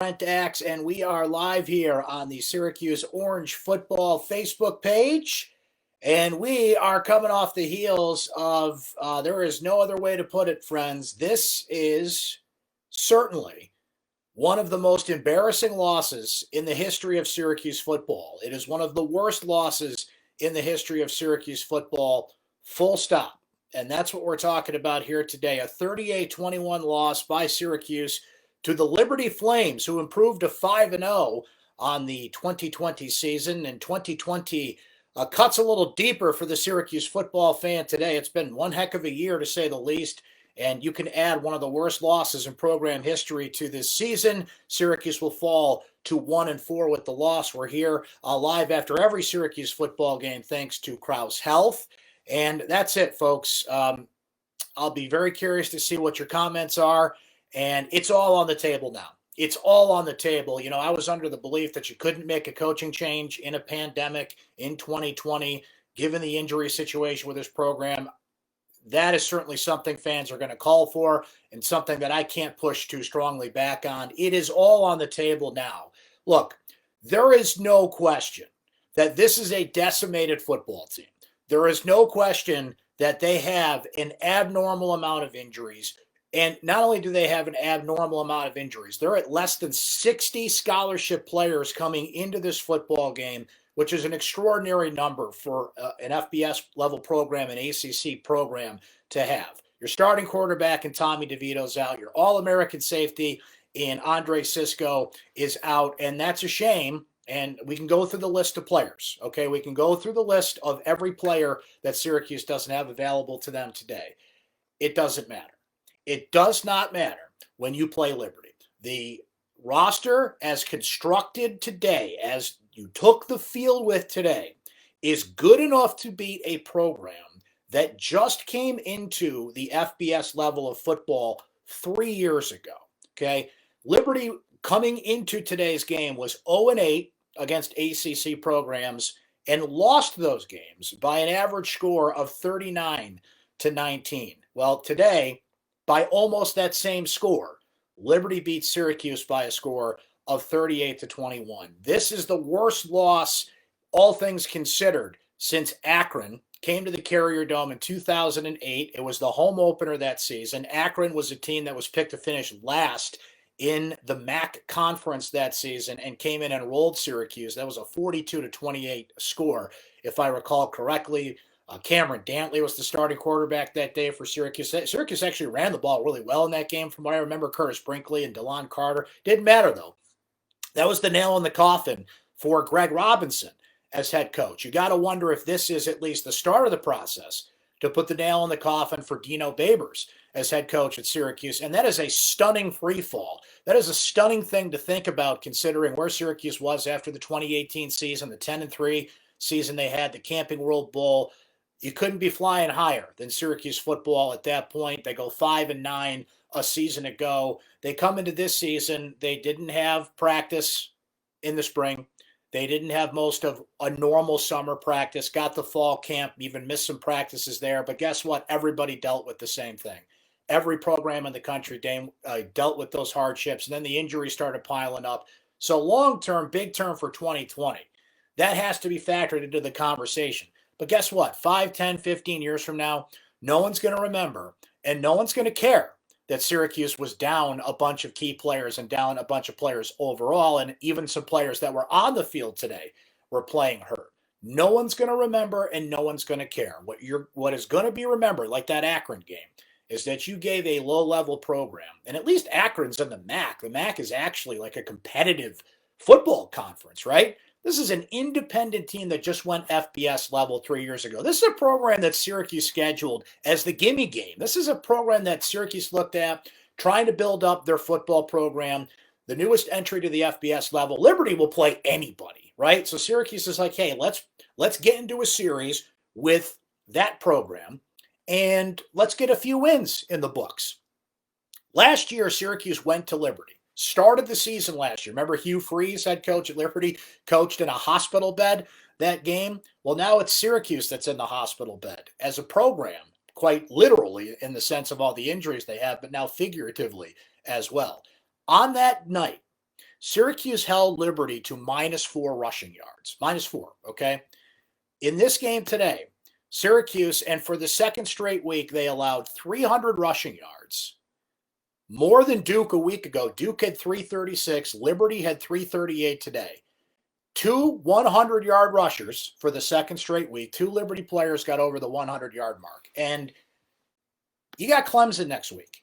Brent Axe, and we are live here on the Syracuse Orange Football Facebook page. And we are coming off the heels of, there is no other way to put it, friends. This is certainly one of the most embarrassing losses in the history of Syracuse football. It is one of the worst losses in the history of Syracuse football, full stop. And that's what we're talking about here today. A 38-21 loss by Syracuse to the Liberty Flames, who improved to 5-0 on the 2020 season. And 2020 cuts a little deeper for the Syracuse football fan today. It's been one heck of a year, to say the least. And you can add one of the worst losses in program history to this season. Syracuse will fall to 1-4 with the loss. We're here live after every Syracuse football game, thanks to Krause Health. And that's it, folks. I'll be very curious to see what your comments are. And it's all on the table now. It's all on the table. You know, I was under the belief that you couldn't make a coaching change in a pandemic in 2020, given the injury situation with this program. That is certainly something fans are going to call for, and something that I can't push too strongly back on. It is all on the table now. Look, there is no question that this is a decimated football team. There is no question that they have an abnormal amount of injuries. And not only do they have an abnormal amount of injuries, they're at less than 60 scholarship players coming into this football game, which is an extraordinary number for an FBS level program, an ACC program to have. Your starting quarterback in Tommy DeVito's out. Your All-American safety in Andre Sisco is out, and that's a shame. And we can go through the list of players, okay? We can go through the list of every player that Syracuse doesn't have available to them today. It doesn't matter. It does not matter when you play Liberty. The roster as constructed today, as you took the field with today, is good enough to beat a program that just came into the FBS level of football 3 years ago, okay? Liberty, coming into today's game, was 0-8 against ACC programs and lost those games by an average score of 39-19. Well, today, by almost that same score, Liberty beat Syracuse by a score of 38-21. This is the worst loss, all things considered, since Akron came to the Carrier Dome in 2008. It was the home opener that season. Akron was a team that was picked to finish last in the MAC conference that season and came in and rolled Syracuse. That was a 42-28 score, if I recall correctly. Cameron Dantley was the starting quarterback that day for Syracuse. Syracuse actually ran the ball really well in that game, from what I remember. Curtis Brinkley and DeLon Carter. Didn't matter, though. That was the nail in the coffin for Greg Robinson as head coach. You got to wonder if this is at least the start of the process to put the nail in the coffin for Dino Babers as head coach at Syracuse. And that is a stunning free fall. That is a stunning thing to think about, considering where Syracuse was after the 2018 season, the 10-3 season they had, the Camping World Bowl. You couldn't be flying higher than Syracuse football at that point. They go 5-9 a season ago. They come into this season. They didn't have practice in the spring. They didn't have most of a normal summer practice, got the fall camp, even missed some practices there. But guess what? Everybody dealt with the same thing. Every program in the country dealt with those hardships. And then the injuries started piling up. So long-term, big term for 2020. That has to be factored into the conversation. But guess what? 5, 10, 15 years from now, no one's going to remember and no one's going to care that Syracuse was down a bunch of key players and down a bunch of players overall, and even some players that were on the field today were playing hurt. No one's going to remember and no one's going to care. What is going to be remembered, like that Akron game, is that you gave a low-level program, and at least Akron's in the MAC. The MAC is actually like a competitive football conference, right? This is an independent team that just went FBS level 3 years ago. This is a program that Syracuse scheduled as the gimme game. This is a program that Syracuse looked at, trying to build up their football program, the newest entry to the FBS level. Liberty will play anybody, right? So Syracuse is like, hey, let's get into a series with that program, and let's get a few wins in the books. Last year, Syracuse went to Liberty. Started the season last year. Remember Hugh Freeze, head coach at Liberty, coached in a hospital bed that game? Well, now it's Syracuse that's in the hospital bed as a program, quite literally in the sense of all the injuries they have, but now figuratively as well. On that night, Syracuse held Liberty to -4 rushing yards. -4, okay? In this game today, Syracuse, and for the second straight week, they allowed 300 rushing yards. More than Duke a week ago. Duke had 336. Liberty had 338 today. Two 100-yard rushers for the second straight week. Two Liberty players got over the 100-yard mark. And you got Clemson next week.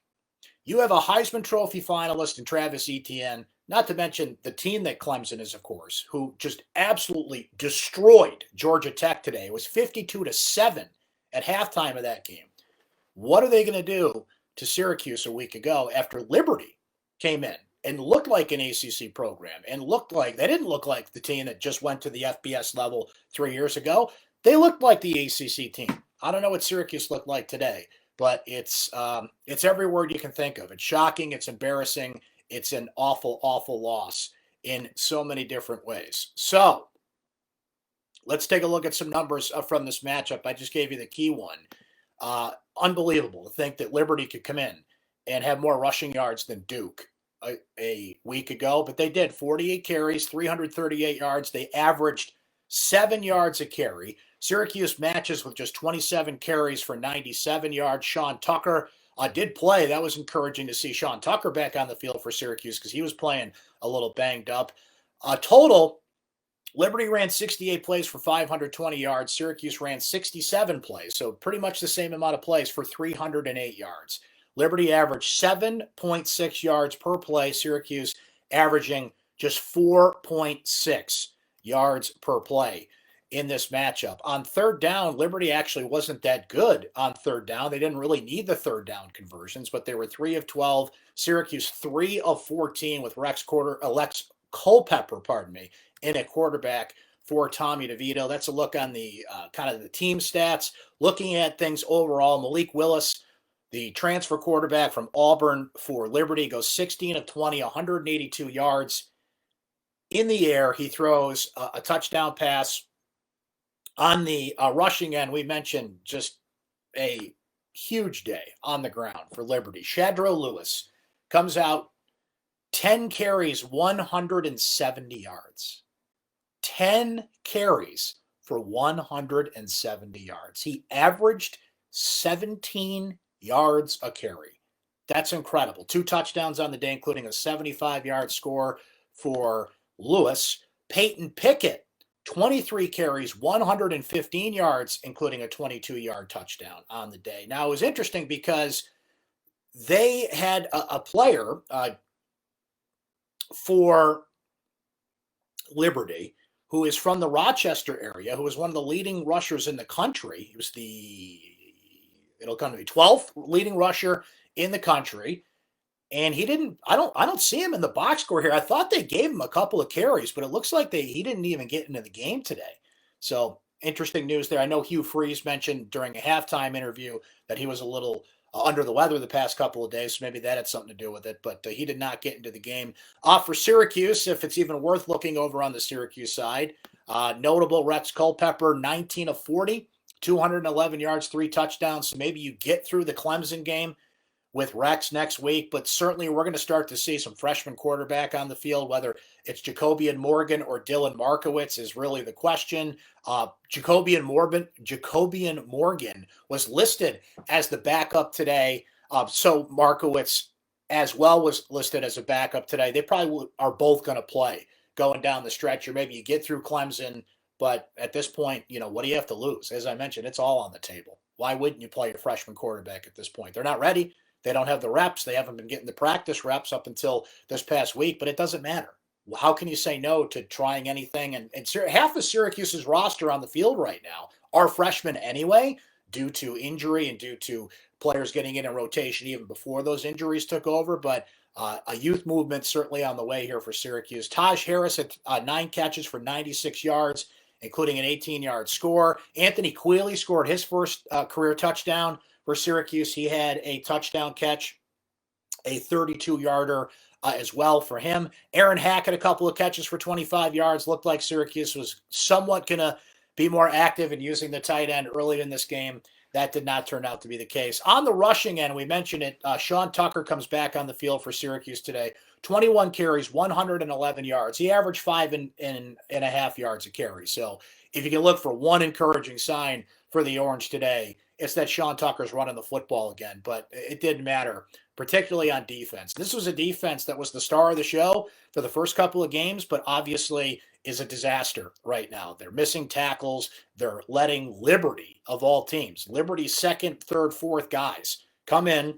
You have a Heisman Trophy finalist in Travis Etienne, not to mention the team that Clemson is, of course, who just absolutely destroyed Georgia Tech today. It was 52-7 at halftime of that game. What are they going to do to Syracuse a week ago after Liberty came in and looked like an ACC program and they didn't look like the team that just went to the FBS level 3 years ago. They looked like the ACC team. I don't know what Syracuse looked like today, but it's every word you can think of. It's shocking. It's embarrassing. It's an awful, awful loss in so many different ways. So let's take a look at some numbers from this matchup. I just gave you the key one. Unbelievable to think that Liberty could come in and have more rushing yards than Duke a week ago, but they did. 48 carries, 338 yards. They averaged 7 yards a carry. Syracuse matches with just 27 carries for 97 yards. Sean Tucker did play. That was encouraging to see Sean Tucker back on the field for Syracuse because he was playing a little banged up. Total, Liberty ran 68 plays for 520 yards. Syracuse ran 67 plays, so pretty much the same amount of plays for 308 yards. Liberty averaged 7.6 yards per play. Syracuse averaging just 4.6 yards per play in this matchup. On third down, Liberty actually wasn't that good on third down. They didn't really need the third down conversions, but they were 3 of 12. Syracuse 3 of 14 with Lex Culpepper, in at quarterback for Tommy DeVito. That's a look on the kind of the team stats. Looking at things overall, Malik Willis, the transfer quarterback from Auburn for Liberty, goes 16 of 20, 182 yards in the air. He throws a touchdown pass. On the rushing end, we mentioned just a huge day on the ground for Liberty. Shadro Lewis comes out 10 carries, 170 yards. 10 carries for 170 yards. He averaged 17 yards a carry. That's incredible. 2 touchdowns on the day, including a 75-yard score for Lewis. Peyton Pickett, 23 carries, 115 yards, including a 22-yard touchdown on the day. Now, it was interesting because they had a player for Liberty who is from the Rochester area, who was one of the leading rushers in the country. He was it'll come to be 12th leading rusher in the country. And I don't see him in the box score here. I thought they gave him a couple of carries, but it looks like he didn't even get into the game today. So interesting news there. I know Hugh Freeze mentioned during a halftime interview that he was a little under the weather the past couple of days, so maybe that had something to do with it, but he did not get into the game. For Syracuse, if it's even worth looking over on the Syracuse side, notable Rex Culpepper, 19 of 40, 211 yards, 3 touchdowns, so maybe you get through the Clemson game with Rex next week, but certainly we're going to start to see some freshman quarterback on the field. Whether it's Jacobian Morgan or Dylan Markowitz is really the question. Jacobian Morgan was listed as the backup today, so Markowitz as well was listed as a backup today. They probably are both going to play going down the stretch, or maybe you get through Clemson, but at this point, what do you have to lose? As I mentioned, it's all on the table. Why wouldn't you play your freshman quarterback at this point? They're not ready. They don't have the reps. They haven't been getting the practice reps up until this past week, but it doesn't matter. How can you say no to trying anything? And half of Syracuse's roster on the field right now are freshmen anyway, due to injury and due to players getting in rotation even before those injuries took over. But a youth movement certainly on the way here for Syracuse. Taj Harris had 9 catches for 96 yards, including an 18-yard score. Anthony Quealy scored his first career touchdown for Syracuse. He had a touchdown catch, a 32-yarder as well for him. Aaron Hackett, a couple of catches for 25 yards. Looked like Syracuse was somewhat going to be more active in using the tight end early in this game. That did not turn out to be the case. On the rushing end, we mentioned it, Sean Tucker comes back on the field for Syracuse today. 21 carries, 111 yards. He averaged 5.5 yards a carry. So if you can look for one encouraging sign for the Orange today, it's that Sean Tucker's running the football again. But it didn't matter, particularly on defense. This was a defense that was the star of the show for the first couple of games, but obviously is a disaster right now. They're missing tackles. They're letting Liberty, of all teams, Liberty's second, third, fourth guys come in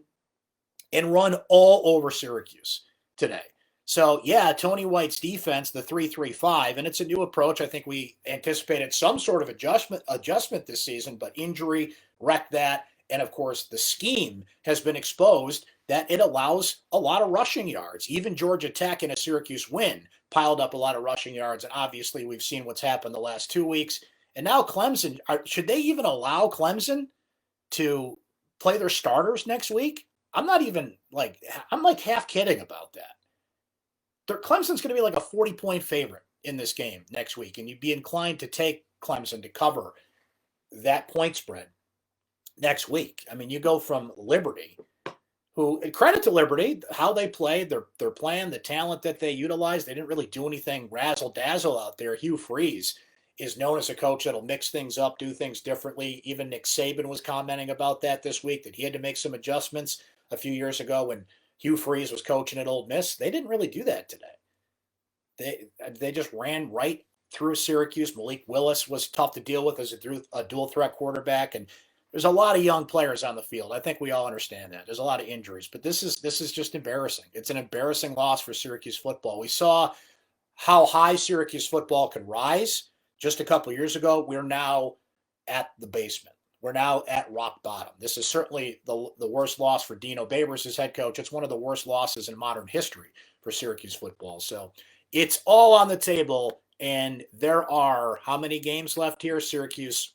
and run all over Syracuse today. So, yeah, Tony White's defense, the 3-3-5, and it's a new approach. I think we anticipated some sort of adjustment this season, but injury wrecked that. And, of course, the scheme has been exposed that it allows a lot of rushing yards. Even Georgia Tech in a Syracuse win piled up a lot of rushing yards. And obviously we've seen what's happened the last 2 weeks. And now Clemson, should they even allow Clemson to play their starters next week? I'm like half kidding about that. Clemson's going to be like a 40-point favorite in this game next week. And you'd be inclined to take Clemson to cover that point spread next week. I mean, you go from Liberty, who, credit to Liberty, how they played, their plan, the talent that they utilized. They didn't really do anything razzle-dazzle out there. Hugh Freeze is known as a coach that'll mix things up, do things differently. Even Nick Saban was commenting about that this week, that he had to make some adjustments a few years ago when Hugh Freeze was coaching at Ole Miss. They didn't really do that today. They just ran right through Syracuse. Malik Willis was tough to deal with as a dual-threat quarterback, and there's a lot of young players on the field. I think we all understand that. There's a lot of injuries, but this is just embarrassing. It's an embarrassing loss for Syracuse football. We saw how high Syracuse football could rise just a couple years ago. We're now at the basement. We're now at rock bottom. This is certainly the worst loss for Dino Babers as head coach. It's one of the worst losses in modern history for Syracuse football. So it's all on the table, and there are how many games left here? Syracuse,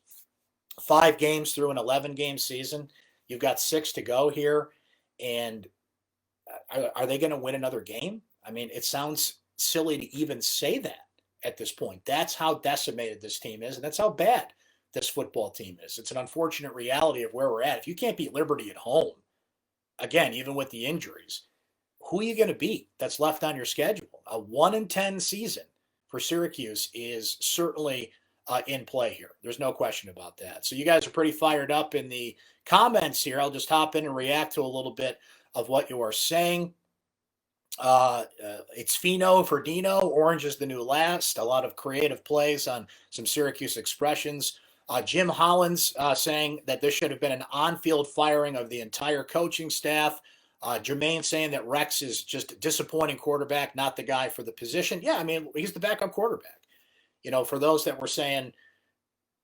5 games through an 11-game season. You've got 6 to go here, and are they going to win another game? I mean, it sounds silly to even say that at this point. That's how decimated this team is, and that's how bad this football team is. It's an unfortunate reality of where we're at. If you can't beat Liberty at home, again, even with the injuries, who are you going to beat that's left on your schedule? A 1-10 season for Syracuse is certainly in play here. There's no question about that. So you guys are pretty fired up in the comments here. I'll just hop in and react to a little bit of what you are saying. It's Fino for Dino. Orange is the new last. A lot of creative plays on some Syracuse expressions. Jim Hollins saying that this should have been an on-field firing of the entire coaching staff. Jermaine saying that Rex is just a disappointing quarterback, not the guy for the position. Yeah, I mean, he's the backup quarterback. You know, for those that were saying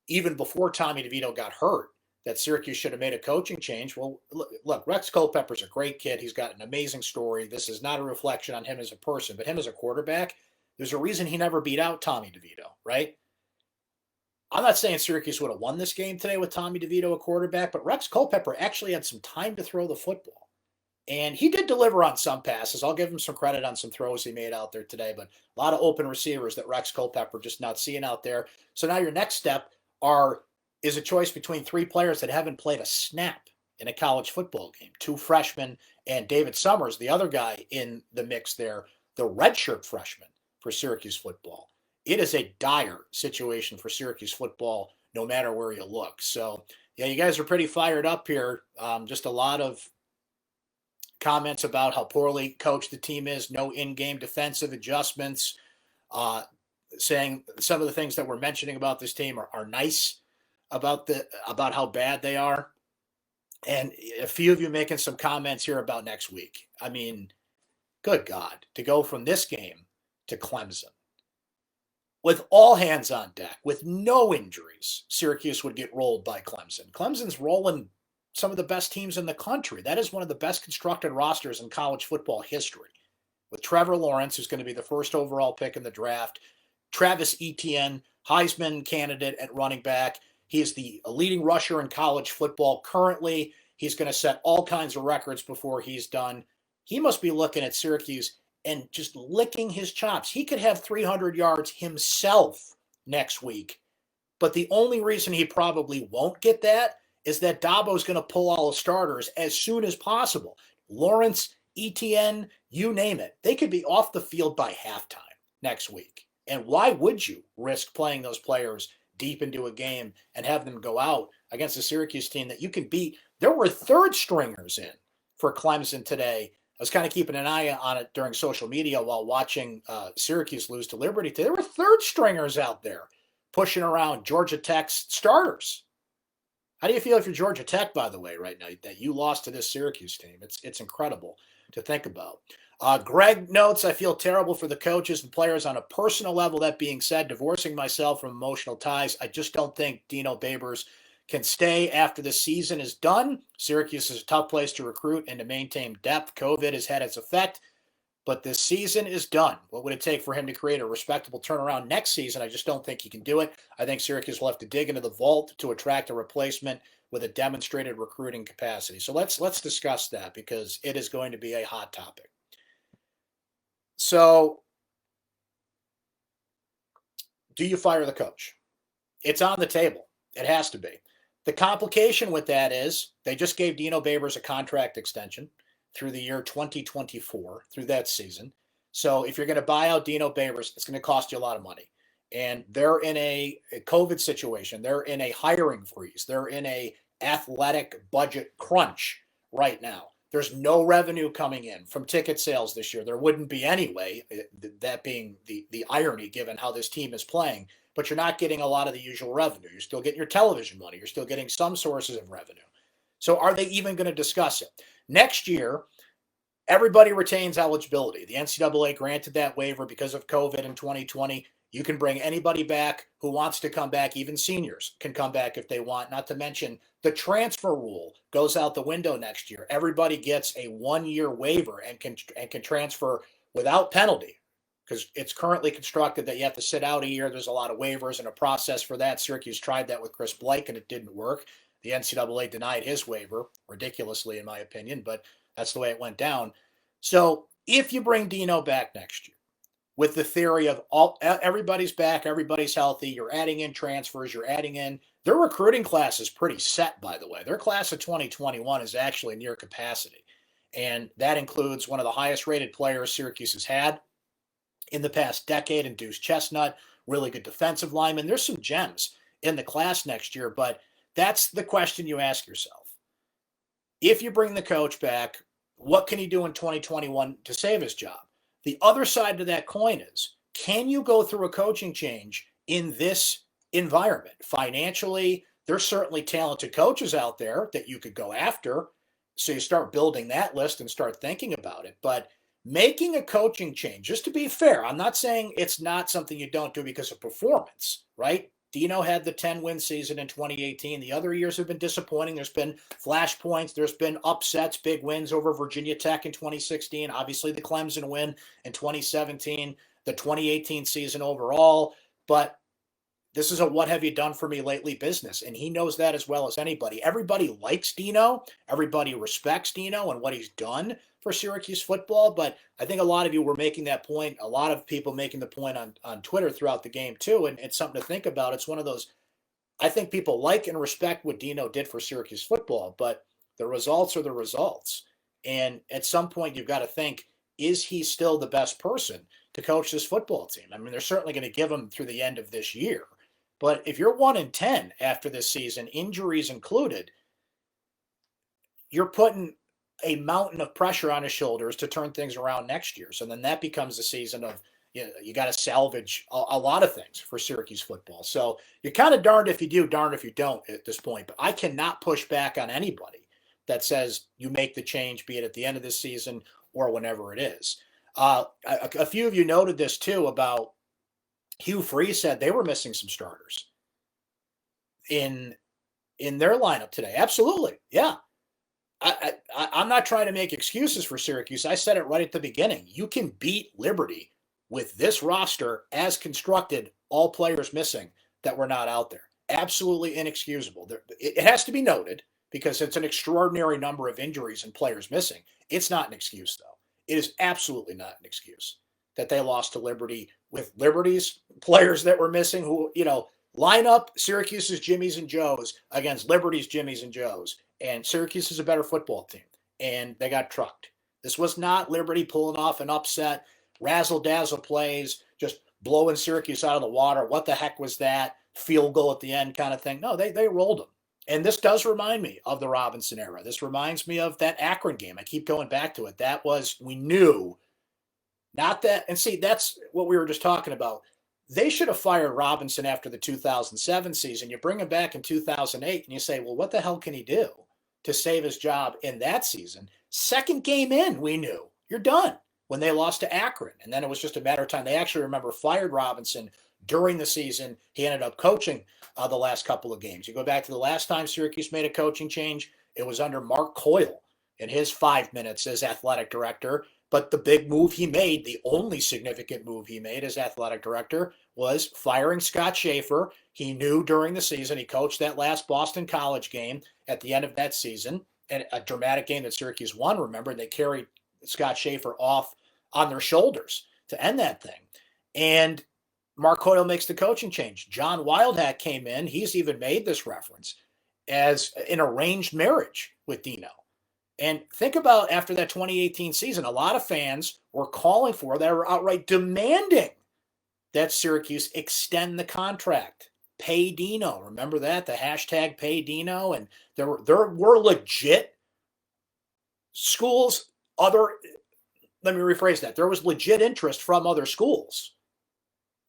even before Tommy DeVito got hurt that Syracuse should have made a coaching change. Well, look, Rex Culpepper's a great kid. He's got an amazing story. This is not a reflection on him as a person, but him as a quarterback. There's a reason he never beat out Tommy DeVito, right? I'm not saying Syracuse would have won this game today with Tommy DeVito a quarterback, but Rex Culpepper actually had some time to throw the football. And he did deliver on some passes. I'll give him some credit on some throws he made out there today, but a lot of open receivers that Rex Culpepper just not seeing out there. So now your next step is a choice between 3 players that haven't played a snap in a college football game. 2 freshmen and David Summers, the other guy in the mix there, the redshirt freshman for Syracuse football. It is a dire situation for Syracuse football, no matter where you look. So, yeah, you guys are pretty fired up here. Just a lot of comments about how poorly coached the team is, no in-game defensive adjustments, saying some of the things that we're mentioning about this team are nice about how bad they are. And a few of you making some comments here about next week. I mean, good God, to go from this game to Clemson with all hands on deck, with no injuries, Syracuse would get rolled by Clemson. Clemson's rolling some of the best teams in the country. That is one of the best constructed rosters in college football history. With Trevor Lawrence, who's going to be the first overall pick in the draft, Travis Etienne, Heisman candidate at running back. He is the leading rusher in college football currently. He's going to set all kinds of records before he's done. He must be looking at Syracuse and just licking his chops. He could have 300 yards himself next week. But the only reason he probably won't get that is that Dabo's going to pull all the starters as soon as possible. Lawrence ETN, you name it. They could be off the field by halftime next week. And why would you risk playing those players deep into a game and have them go out against a Syracuse team that you can beat? There were third stringers in for Clemson today. I was kind of keeping an eye on it during social media while watching Syracuse lose to Liberty today. There were third stringers out there pushing around Georgia Tech's starters. How do you feel if you're Georgia Tech, by the way, right now, that you lost to this Syracuse team? It's incredible to think about. Greg notes, I feel terrible for the coaches and players on a personal level. That being said, divorcing myself from emotional ties, I just don't think Dino Babers can stay after the season is done. Syracuse is a tough place to recruit and to maintain depth. COVID has had its effect, but this season is done. What would it take for him to create a respectable turnaround next season? I just don't think he can do it. I think Syracuse will have to dig into the vault to attract a replacement with a demonstrated recruiting capacity. So let's discuss that because it is going to be a hot topic. So, do you fire the coach? It's on the table. It has to be. The complication with that is they just gave Dino Babers a contract extension through the year 2024, through that season. So if you're going to buy out Dino Babers, it's going to cost you a lot of money. And they're in a COVID situation. They're in a hiring freeze. They're in a athletic budget crunch right now. There's no revenue coming in from ticket sales this year. There wouldn't be anyway, that being the irony given how this team is playing. But you're not getting a lot of the usual revenue. You're still getting your television money. You're still getting some sources of revenue. So are they even going to discuss it? Next year, everybody retains eligibility. The NCAA granted that waiver because of COVID in 2020. You can bring anybody back who wants to come back. Even seniors can come back if they want. Not to mention the transfer rule goes out the window next year. Everybody gets a 1-year waiver and can transfer without penalty because it's currently constructed that you have to sit out a year. There's a lot of waivers and a process for that. Syracuse tried that with Chris Blake and it didn't work. The NCAA denied his waiver, ridiculously in my opinion, but that's the way it went down. So if you bring Dino back next year, with the theory of everybody's back, everybody's healthy, you're adding in transfers, you're adding in, their recruiting class is pretty set, by the way. Their class of 2021 is actually near capacity. And that includes one of the highest rated players Syracuse has had in the past decade, in Deuce Chestnut, really good defensive lineman. There's some gems in the class next year, but that's the question you ask yourself. If you bring the coach back, what can he do in 2021 to save his job? The other side to that coin is, can you go through a coaching change in this environment? Financially, there's certainly talented coaches out there that you could go after. So you start building that list and start thinking about it. But making a coaching change, just to be fair, I'm not saying it's not something you don't do because of performance, right? Dino had the 10-win season in 2018. The other years have been disappointing. There's been flashpoints. There's been upsets, big wins over Virginia Tech in 2016. Obviously, the Clemson win in 2017, the 2018 season overall. But this is a what have you done for me lately business, and he knows that as well as anybody. Everybody likes Dino. Everybody respects Dino and what he's done for Syracuse football, but I think a lot of you were making that point, a lot of people making the point on Twitter throughout the game too, and it's something to think about. It's one of those, I think people like and respect what Dino did for Syracuse football, but the results are the results. And at some point you've got to think, is he still the best person to coach this football team? I mean, they're certainly going to give him through the end of this year. But if you're 1-10 after this season, injuries included, you're putting a mountain of pressure on his shoulders to turn things around next year. So then that becomes a season of, you got to salvage a lot of things for Syracuse football. So you're kind of darned if you do, darned if you don't at this point. But I cannot push back on anybody that says you make the change, be it at the end of this season or whenever it is. A few of you noted this too about Hugh Freeze said they were missing some starters in their lineup today. Absolutely. Yeah. I'm not trying to make excuses for Syracuse. I said it right at the beginning. You can beat Liberty with this roster as constructed, all players missing that were not out there. Absolutely inexcusable. It has to be noted because it's an extraordinary number of injuries and players missing. It's not an excuse, though. It is absolutely not an excuse that they lost to Liberty with Liberty's players that were missing who, line up Syracuse's Jimmies and Joes against Liberty's Jimmies and Joes. And Syracuse is a better football team. And they got trucked. This was not Liberty pulling off an upset, razzle-dazzle plays, just blowing Syracuse out of the water. What the heck was that? Field goal at the end kind of thing. No, they rolled them. And this does remind me of the Robinson era. This reminds me of that Akron game. I keep going back to it. That was, we knew, not that, and see, that's what we were just talking about. They should have fired Robinson after the 2007 season. You bring him back in 2008 and you say, well, what the hell can he do to save his job in that season? Second game in, we knew you're done when they lost to Akron. And then it was just a matter of time. They actually, remember, fired Robinson during the season. He ended up coaching the last couple of games. You go back to the last time Syracuse made a coaching change, it was under Mark Coyle in his 5 minutes as athletic director. But the big move he made, the only significant move he made as athletic director, was firing Scott Schaefer. He knew during the season, he coached that last Boston College game at the end of that season, and a dramatic game that Syracuse won, remember, they carried Scott Schaefer off on their shoulders to end that thing. And Mark Coyle makes the coaching change. John Wildhack came in. He's even made this reference as an arranged marriage with Dino. And think about after that 2018 season, a lot of fans were calling for, they were outright demanding that Syracuse extend the contract, pay Dino. Remember that? The hashtag pay Dino. And there were legit schools, let me rephrase that. There was legit interest from other schools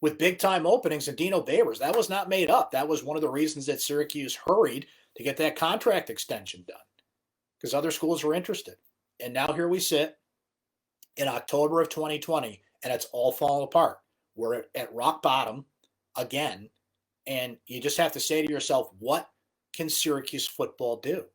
with big time openings in Dino Babers. That was not made up. That was one of the reasons that Syracuse hurried to get that contract extension done, because other schools were interested. And now here we sit in October of 2020, and it's all falling apart. We're at rock bottom again, and you just have to say to yourself, what can Syracuse football do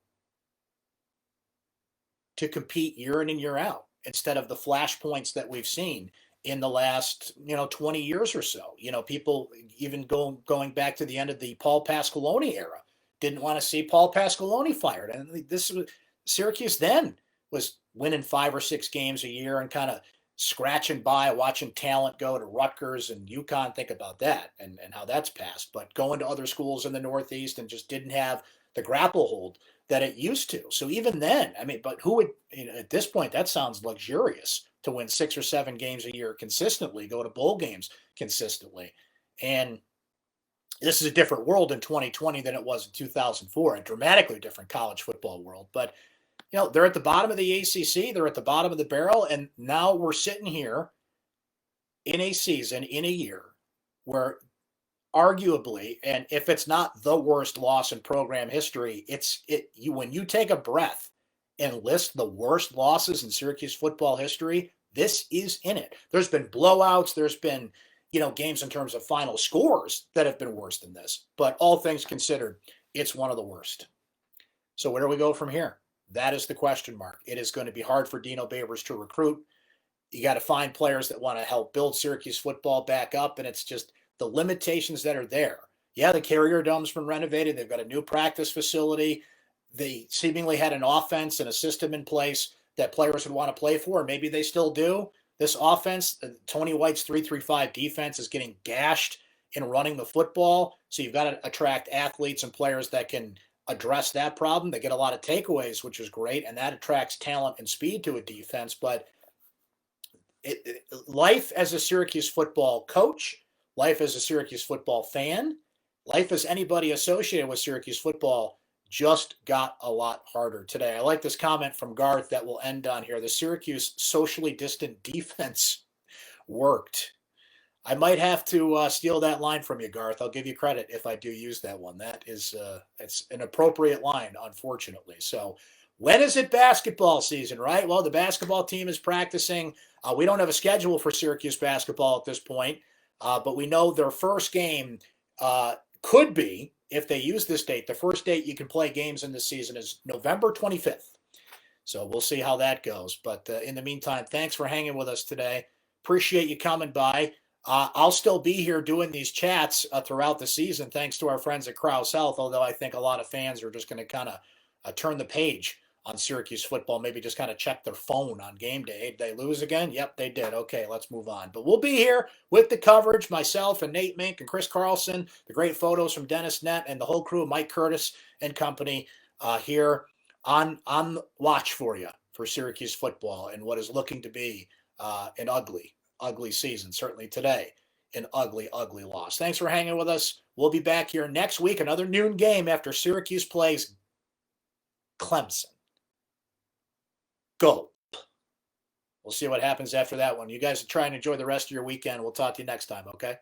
to compete year in and year out instead of the flashpoints that we've seen in the last 20 years or so? People even going back to the end of the Paul Pasqualoni era didn't want to see Paul Pasqualoni fired. And this was Syracuse then was winning 5 or 6 games a year and kind of scratching by, watching talent go to Rutgers and UConn. Think about that and how that's passed. But going to other schools in the Northeast and just didn't have the grapple hold that it used to. So even then, but who would, at this point, that sounds luxurious to win 6 or 7 games a year consistently, go to bowl games consistently. And this is a different world in 2020 than it was in 2004, a dramatically different college football world. But they're at the bottom of the ACC. They're at the bottom of the barrel. And now we're sitting here in a season, in a year, where arguably, and if it's not the worst loss in program history, when you take a breath and list the worst losses in Syracuse football history, this is in it. There's been blowouts. There's been, games in terms of final scores that have been worse than this. But all things considered, it's one of the worst. So where do we go from here? That is the question mark. It is going to be hard for Dino Babers to recruit. You got to find players that want to help build Syracuse football back up, and it's just the limitations that are there. Yeah, the Carrier Dome's been renovated. They've got a new practice facility. They seemingly had an offense and a system in place that players would want to play for, and maybe they still do. This offense, Tony White's 3-3-5 defense is getting gashed in running the football, so you've got to attract athletes and players that can address that problem. They get a lot of takeaways, which is great, and that attracts talent and speed to a defense. But life as a Syracuse football coach, life as a Syracuse football fan, life as anybody associated with Syracuse football just got a lot harder today. I like this comment from Garth that we'll end on here. The Syracuse socially distant defense worked. I might have to steal that line from you, Garth. I'll give you credit if I do use that one. That is, it's an appropriate line, unfortunately. So when is it basketball season, right? Well, the basketball team is practicing. We don't have a schedule for Syracuse basketball at this point, but we know their first game could be, if they use this date, the first date you can play games in this season is November 25th. So we'll see how that goes. But in the meantime, thanks for hanging with us today. Appreciate you coming by. I'll still be here doing these chats throughout the season, thanks to our friends at Krause Health, although I think a lot of fans are just going to kind of turn the page on Syracuse football, maybe just kind of check their phone on game day. Did they lose again? Yep, they did. Okay, let's move on. But we'll be here with the coverage, myself and Nate Mink and Chris Carlson, the great photos from Dennis Nett and the whole crew, Mike Curtis and company, here on watch for you for Syracuse football and what is looking to be an ugly, ugly season. Certainly today, an ugly, ugly loss. Thanks for hanging with us. We'll be back here next week, another noon game after Syracuse plays Clemson. Go. We'll see what happens after that one. You guys try and enjoy the rest of your weekend. We'll talk to you next time, okay?